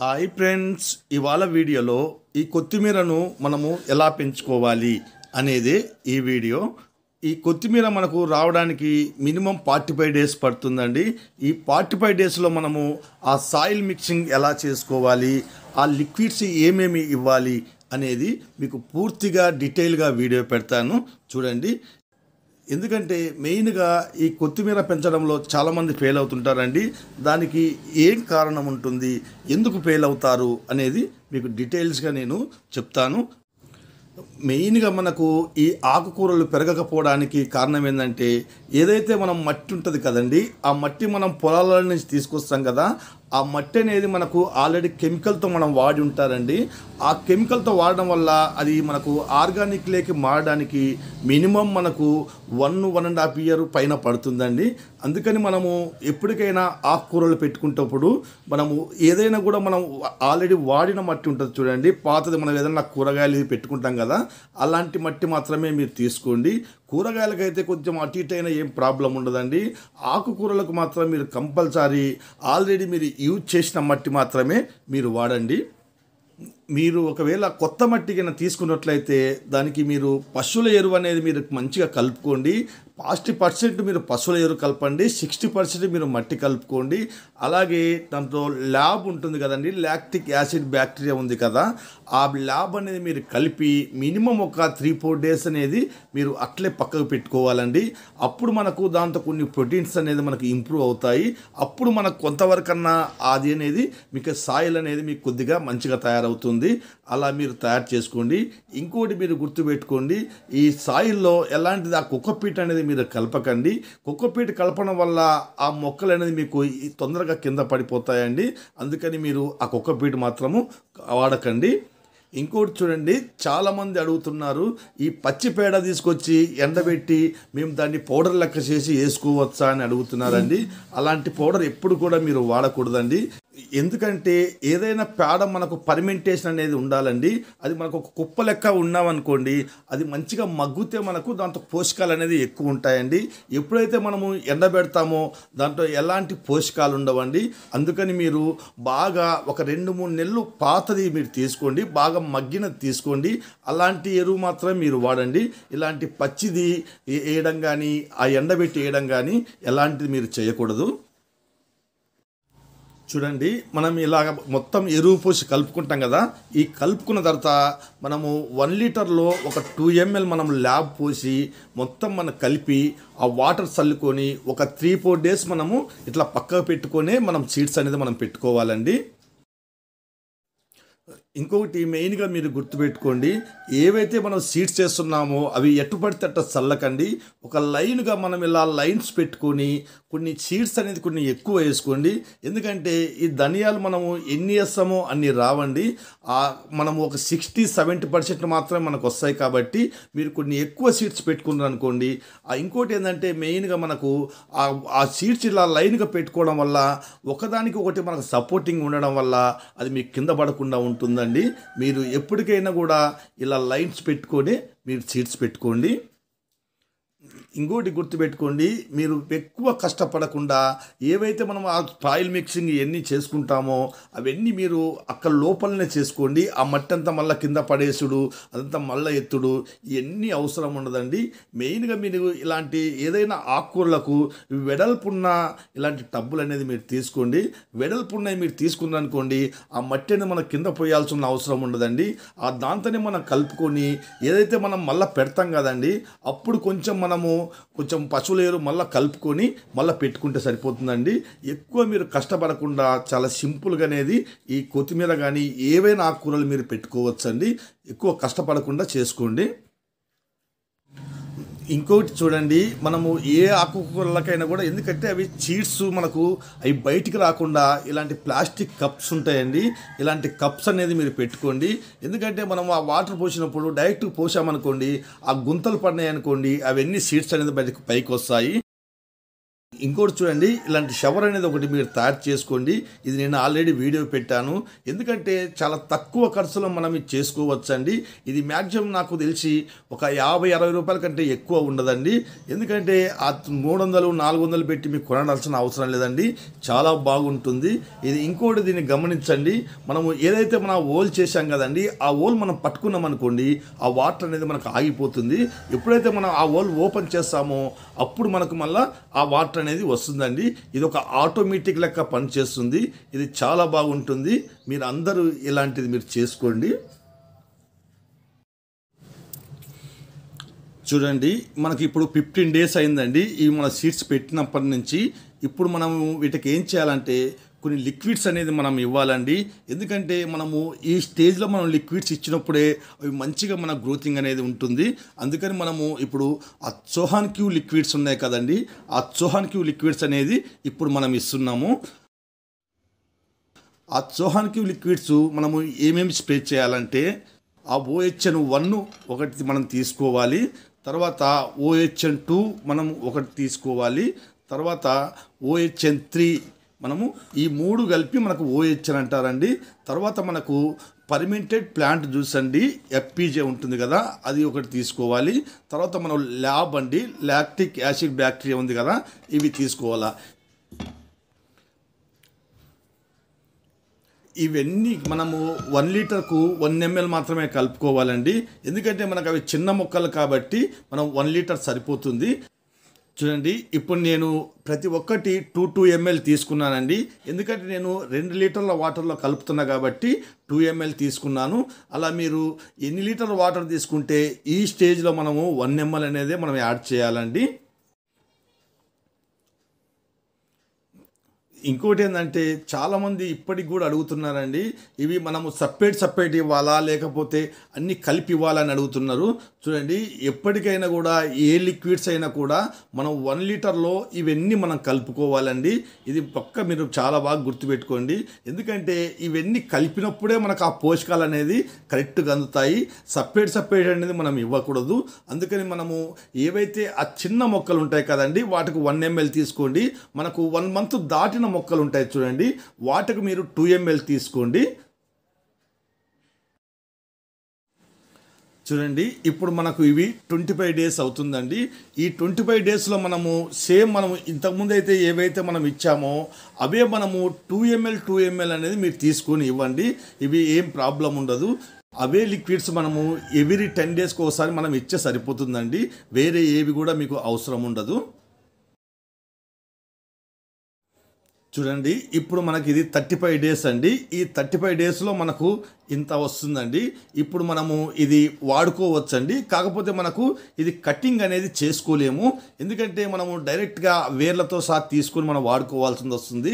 Hi friends, ఇవాళ వీడియోలో ఈ కొత్తిమీరను మనము ఎలా పెంచుకోవాలి అనేది ఈ వీడియో. ఈ కొత్తిమీర మనకు రావడానికి మినిమం 45 డేస్ పడుతుందండి. ఈ 45 డేస్లో మనము ఆ సాయిల్ మిక్సింగ్ ఎలా చేసుకోవాలి, ఆ లిక్విడ్స్ ఏమేమి ఇవ్వాలి అనేది మీకు పూర్తిగా డీటెయిల్గా వీడియో పెడతాను, చూడండి. ఎందుకంటే మెయిన్గా ఈ కొత్తిమీర పెంచడంలో చాలామంది ఫెయిల్ అవుతుంటారండి. దానికి ఏం కారణం ఉంటుంది, ఎందుకు ఫెయిల్ అవుతారు అనేది మీకు డీటెయిల్స్గా నేను చెప్తాను. మెయిన్గా మనకు ఈ ఆకుకూరలు పెరగకపోవడానికి కారణం ఏంటంటే, ఏదైతే మనం మట్టి ఉంటుంది కదండి, ఆ మట్టి మనం పొలాల నుంచి తీసుకొస్తాం కదా, ఆ మట్టి అనేది మనకు ఆల్రెడీ కెమికల్తో మనం వాడి ఉంటారండి. ఆ కెమికల్తో వాడడం వల్ల అది మనకు ఆర్గానిక్ లేకి మారడానికి మినిమం మనకు 1.5 ఇయర్ పైన పడుతుందండి. అందుకని మనము ఎప్పటికైనా ఆకుకూరలు పెట్టుకుంటప్పుడు మనము ఏదైనా కూడా మనం ఆల్రెడీ వాడిన మట్టి ఉంటుంది చూడండి, పాతది. మనం ఏదైనా కూరగాయలు పెట్టుకుంటాం కదా, అలాంటి మట్టి మాత్రమే మీరు తీసుకోండి. కూరగాయలకైతే కొంచెం అటు ఇటు అయినా ఏం ప్రాబ్లం ఉండదండి. ఆకుకూరలకు మాత్రం మీరు కంపల్సరీ ఆల్రెడీ మీరు యూజ్ చేసిన మట్టి మాత్రమే మీరు వాడండి. మీరు ఒకవేళ కొత్త మట్టి కింద తీసుకున్నట్లయితే దానికి మీరు పశువుల ఎరువు అనేది మీరు మంచిగా కలుపుకోండి. 40% మీరు పశువుల ఎరువు కలపండి, 60% మీరు మట్టి కలుపుకోండి. అలాగే దాంట్లో ల్యాబ్ ఉంటుంది కదండి, లాక్టిక్ యాసిడ్ బ్యాక్టీరియా ఉంది కదా, ఆ ల్యాబ్ అనేది మీరు కలిపి మినిమం ఒక 3-4 డేస్ అనేది మీరు అట్లే పక్కకు పెట్టుకోవాలండి. అప్పుడు మనకు దాంతో కొన్ని ప్రోటీన్స్ అనేది మనకు ఇంప్రూవ్ అవుతాయి. అప్పుడు మనకు కొంతవరకన్నా అది అనేది మీకు సాయిల్ అనేది మీకు కొద్దిగా మంచిగా తయారవుతుంది. అలా మీరు తయారు చేసుకోండి. ఇంకోటి మీరు గుర్తుపెట్టుకోండి, ఈ సాయిల్లో ఎలాంటిది ఆ కుక్కపీట్ అనేది మీరు కలపకండి. కుక్కపీట్ కలపడం వల్ల ఆ మొక్కలు అనేది మీకు తొందరగా కింద పడిపోతాయండి. అందుకని మీరు ఆ కుక్కపీట్ మాత్రము వాడకండి. ఇంకోటి చూడండి, చాలామంది అడుగుతున్నారు, ఈ పచ్చి పేడ తీసుకొచ్చి ఎండబెట్టి మేము దాన్ని పౌడర్ లెక్క చేసి వేసుకోవచ్చా అని అడుగుతున్నారండి. అలాంటి పౌడర్ ఎప్పుడు కూడా మీరు వాడకూడదండి. ఎందుకంటే ఏదైనా పేడ మనకు పర్మెంటేషన్ అనేది ఉండాలండి. అది మనకు ఒక కుప్ప లెక్క ఉన్నామనుకోండి, అది మంచిగా మగ్గితే మనకు దాంట్లో పోషకాలు అనేది ఎక్కువ ఉంటాయండి. ఎప్పుడైతే మనము ఎండబెడతామో దాంట్లో ఎలాంటి పోషకాలు ఉండవండి. అందుకని మీరు బాగా ఒక 2-3 నెలలు పాతది మీరు తీసుకోండి, బాగా మగ్గినది తీసుకోండి. అలాంటి ఎరువు మాత్రమే మీరు వాడండి. ఇలాంటి పచ్చిది వేయడం కానీ, ఆ ఎండబెట్టి వేయడం కానీ ఎలాంటిది మీరు చేయకూడదు. చూడండి, మనం ఇలాగ మొత్తం ఎరువు పోసి కలుపుకుంటాం కదా, ఈ కలుపుకున్న తర్వాత మనము 1 లీటర్లో ఒక 2 ml మనం ల్యాబ్ పోసి మొత్తం మనం కలిపి ఆ వాటర్ చల్లుకొని ఒక 3-4 డేస్ మనము ఇట్లా పక్కకు పెట్టుకొని మనం సీడ్స్ అనేది మనం పెట్టుకోవాలండి. ఇంకొకటి మెయిన్గా మీరు గుర్తుపెట్టుకోండి, ఏవైతే మనం సీడ్స్ చేస్తున్నామో అవి ఎటు పడితే అట్ట చల్లకండి. ఒక లైన్గా మనం ఇలా లైన్స్ పెట్టుకొని కొన్ని సీడ్స్ అనేది కొన్ని ఎక్కువ వేసుకోండి. ఎందుకంటే ఈ ధనియాలు మనము ఎన్ని వేస్తామో అన్ని రావండి. మనము ఒక 60-70% మాత్రమే మనకు వస్తాయి. కాబట్టి మీరు కొన్ని ఎక్కువ సీడ్స్ పెట్టుకున్నారు అనుకోండి. ఇంకోటి ఏంటంటే మెయిన్గా మనకు ఆ సీడ్స్ ఇలా లైన్గా పెట్టుకోవడం వల్ల ఒకదానికి ఒకటి మనకు సపోర్టింగ్ ఉండడం వల్ల అది మీకు కింద పడకుండా ఉంటుందండి. మీరు ఎప్పటికైనా కూడా ఇలా లైన్స్ పెట్టుకొని మీరు సీడ్స్ పెట్టుకోండి. ఇంకోటి గుర్తుపెట్టుకోండి, మీరు ఎక్కువ కష్టపడకుండా ఏవైతే మనం ఆ సాయిల్ మిక్సింగ్ ఇవన్నీ చేసుకుంటామో అవన్నీ మీరు అక్కడ లోపలనే చేసుకోండి. ఆ మట్టి అంతా మళ్ళీ కింద పడేసుడు, అదంతా మళ్ళీ ఎత్తుడు ఇవన్నీ అవసరం ఉండదండి. మెయిన్గా మీరు ఇలాంటి ఏదైనా ఆకుకూరలకు వెడల్పున్న ఇలాంటి టబ్బులు అనేది మీరు తీసుకోండి. వెడల్పున్నవి మీరు తీసుకున్నారనుకోండి, ఆ మట్టి అనేది మనం కింద పోయాల్సిన అవసరం ఉండదండి. ఆ దాంతోనే మనం కలుపుకొని ఏదైతే మనం మళ్ళీ పెడతాం కదండి, అప్పుడు కొంచెం పశువుల ఎరువు మళ్ళీ కలుపుకొని మళ్ళీ పెట్టుకుంటే సరిపోతుందండి. ఎక్కువ మీరు కష్టపడకుండా చాలా సింపుల్గా అనేది ఈ కొత్తిమీర కానీ ఏవైనా ఆకుకూరలు మీరు పెట్టుకోవచ్చండి. ఎక్కువ కష్టపడకుండా చేసుకోండి. ఇంకొకటి చూడండి, మనము ఏ ఆకుకూరలకైనా కూడా, ఎందుకంటే అవి సీడ్స్ మనకు అవి బయటికి రాకుండా ఇలాంటి ప్లాస్టిక్ కప్స్ ఉంటాయండి. ఇలాంటి కప్స్ అనేది మీరు పెట్టుకోండి. ఎందుకంటే మనం ఆ వాటర్ పోసినప్పుడు డైరెక్ట్ పోసామనుకోండి, ఆ గుంతలు పడినాయి అనుకోండి, అవన్నీ సీడ్స్ అనేది బయటకు పైకి వస్తాయి. ఇంకోటి చూడండి, ఇలాంటి షవర్ అనేది ఒకటి మీరు తయారు చేసుకోండి. ఇది నేను ఆల్రెడీ వీడియో పెట్టాను. ఎందుకంటే చాలా తక్కువ ఖర్చులో మనం ఇది చేసుకోవచ్చండి. ఇది మ్యాక్సిమం నాకు తెలిసి ఒక 50-60 రూపాయల కంటే ఎక్కువ ఉండదండి. ఎందుకంటే ఆ 300-400 పెట్టి మీకు కొనాల్సిన అవసరం లేదండి. చాలా బాగుంటుంది ఇది. ఇంకోటి దీన్ని గమనించండి, మనము ఏదైతే మనం ఓల్ చేశాం కదండి, ఆ ఓల్ మనం పట్టుకున్నాం అనుకోండి, ఆ వాటర్ అనేది మనకు ఆగిపోతుంది. ఎప్పుడైతే మనం ఆ ఓల్ ఓపెన్ చేస్తామో అప్పుడు మనకు మళ్ళీ ఆ వాటర్ అనేది వస్తుందండి. ఇది ఒక ఆటోమేటిక్ లెక్క పనిచేస్తుంది. ఇది చాలా బాగుంటుంది. మీరు అందరూ ఇలాంటిది మీరు చేసుకోండి. చూడండి, మనకి ఇప్పుడు 15 డేస్ అయిందండి ఇవి మన సీడ్స్ పెట్టినప్పటి నుంచి. ఇప్పుడు మనం వీటికి ఏం చేయాలంటే కొన్ని లిక్విడ్స్ అనేది మనం ఇవ్వాలండి. ఎందుకంటే మనము ఈ స్టేజ్లో మనం లిక్విడ్స్ ఇచ్చినప్పుడే అవి మంచిగా మన గ్రోతింగ్ అనేది ఉంటుంది. అందుకని మనము ఇప్పుడు ఆ సోహాన్ క్యూ లిక్విడ్స్ ఉన్నాయి కదండి, ఆ సోహాన్ క్యూ లిక్విడ్స్ అనేది ఇప్పుడు మనం ఇస్తున్నాము. ఆ సోహాన్ క్యూ లిక్విడ్స్ మనము ఏమేమి స్ప్రే చేయాలంటే ఆ OHN1 ఒకటి మనం తీసుకోవాలి, తర్వాత OHN2 మనం ఒకటి తీసుకోవాలి, తర్వాత OHN3 మనము ఈ 3 కలిపి మనకు OHN అంటారండి. తర్వాత మనకు పర్మెంటెడ్ ప్లాంట్ జ్యూస్ అండి, FPJ ఉంటుంది కదా, అది ఒకటి తీసుకోవాలి. తర్వాత మనం ల్యాబ్ అండి, లాక్టిక్ యాసిడ్ బ్యాక్టీరియా ఉంది కదా, ఇవి తీసుకోవాలా. ఇవన్నీ మనము 1 లీటర్కు 1 ml మాత్రమే కలుపుకోవాలండి. ఎందుకంటే మనకు అవి చిన్న మొక్కలు కాబట్టి మనం 1 లీటర్ సరిపోతుంది. చూడండి, ఇప్పుడు నేను ప్రతి ఒక్కటి 2 ml తీసుకున్నానండి. ఎందుకంటే నేను 2 లీటర్ల వాటర్లో కలుపుతున్నా కాబట్టి 2 ml తీసుకున్నాను. అలా మీరు ఎన్ని లీటర్ల వాటర్ తీసుకుంటే ఈ స్టేజ్లో మనము 1 ml అనేది మనం యాడ్ చేయాలండి. ఇంకోటి ఏంటంటే చాలామంది ఇప్పటికి కూడా అడుగుతున్నారండి, ఇవి మనము సపరేట్ ఇవ్వాలా లేకపోతే అన్నీ కలిపి ఇవ్వాలని అడుగుతున్నారు. చూడండి, ఎప్పటికైనా కూడా ఏ లిక్విడ్స్ అయినా కూడా మనం 1 లీటర్లో ఇవన్నీ మనం కలుపుకోవాలండి. ఇది పక్క మీరు చాలా బాగా గుర్తుపెట్టుకోండి. ఎందుకంటే ఇవన్నీ కలిపినప్పుడే మనకు ఆ పోషకాలు అనేది కరెక్ట్గా అందుతాయి. సపరేట్ అనేది మనం ఇవ్వకూడదు. అందుకని మనము ఏవైతే ఆ చిన్న మొక్కలు ఉంటాయి కదండి, వాటికి 1 ml తీసుకోండి. మనకు 1 మంత్ దాటిన మొక్కలు ఉంటాయి చూడండి, వాటికి మీరు 2 ml తీసుకోండి. చూడండి, ఇప్పుడు మనకు ఇవి 25 డేస్ అవుతుందండి. ఈ 25 డేస్లో మనము సేమ్ మనము ఇంతకుముందు అయితే ఏవైతే మనం ఇచ్చామో అవే మనము 2 ml అనేది మీరు తీసుకొని ఇవ్వండి. ఇవి ఏం ప్రాబ్లం ఉండదు. అవే లిక్విడ్స్ మనము ఎవ్రీ 10 డేస్కి ఒకసారి మనం ఇచ్చే సరిపోతుందండి. వేరే ఏవి కూడా మీకు అవసరం ఉండదు. చూడండి, ఇప్పుడు మనకి ఇది 35 డేస్ అండి. ఈ 35 డేస్లో మనకు ఇంత వస్తుందండి. ఇప్పుడు మనము ఇది వాడుకోవచ్చండి. కాకపోతే మనకు ఇది కటింగ్ అనేది చేసుకోలేము. ఎందుకంటే మనము డైరెక్ట్గా వేర్లతో సహా తీసుకొని మనం వాడుకోవాల్సి వస్తుంది.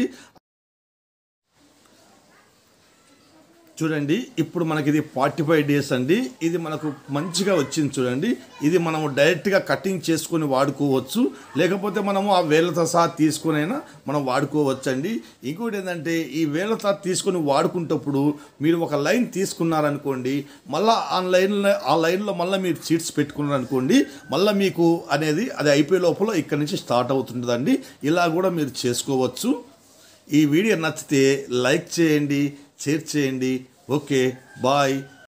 చూడండి, ఇప్పుడు మనకి ఇది 45 డేస్ అండి. ఇది మనకు మంచిగా వచ్చింది చూడండి. ఇది మనము డైరెక్ట్గా కటింగ్ చేసుకొని వాడుకోవచ్చు, లేకపోతే మనము ఆ వేళ్ళతో సహా తీసుకునైనా మనం వాడుకోవచ్చు అండి. ఇంకోటి ఏంటంటే ఈ వేళ్ళతో తీసుకొని వాడుకుంటప్పుడు మీరు ఒక లైన్ తీసుకున్నారనుకోండి, మళ్ళీ ఆ లైన్లో మళ్ళీ మీరు సీడ్స్ పెట్టుకున్నారనుకోండి, మళ్ళీ మీకు అనేది అది అయిపోయే లోపల ఇక్కడ నుంచి స్టార్ట్ అవుతుంటుందండి. ఇలా కూడా మీరు చేసుకోవచ్చు. ఈ వీడియో నచ్చితే లైక్ చేయండి, షేర్ చేయండి. Okay, bye.